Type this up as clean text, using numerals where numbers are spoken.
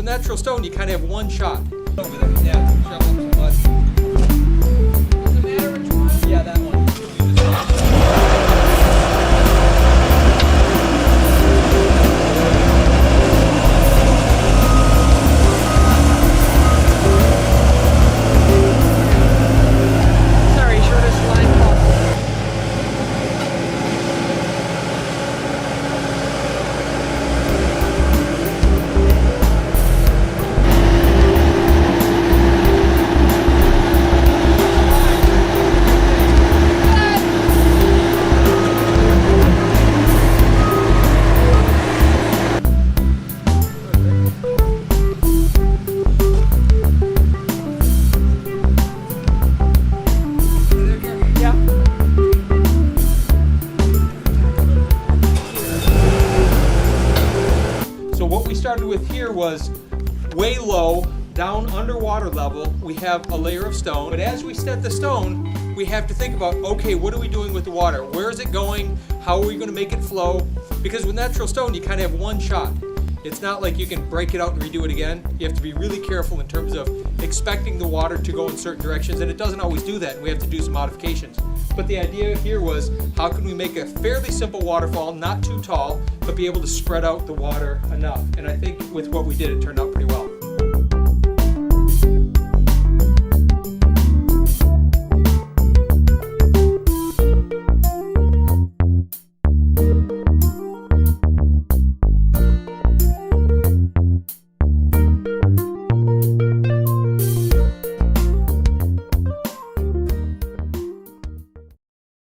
with natural stone, you kind of have one shot. Yeah, that one. So what we started with here was way low, down under water level. We have a layer of stone, but as we set the stone, we have to think about, okay, what are we doing with the water? Where is it going? How are we going to make it flow? Because with natural stone, you kind of have one shot. It's not like you can break it out and redo it again. You have to be really careful in terms of expecting the water to go in certain directions, and it doesn't always do that, and we have to do some modifications. But the idea here was, how can we make a fairly simple waterfall, not too tall, but be able to spread out the water enough? And I think with what we did, it turned out pretty well.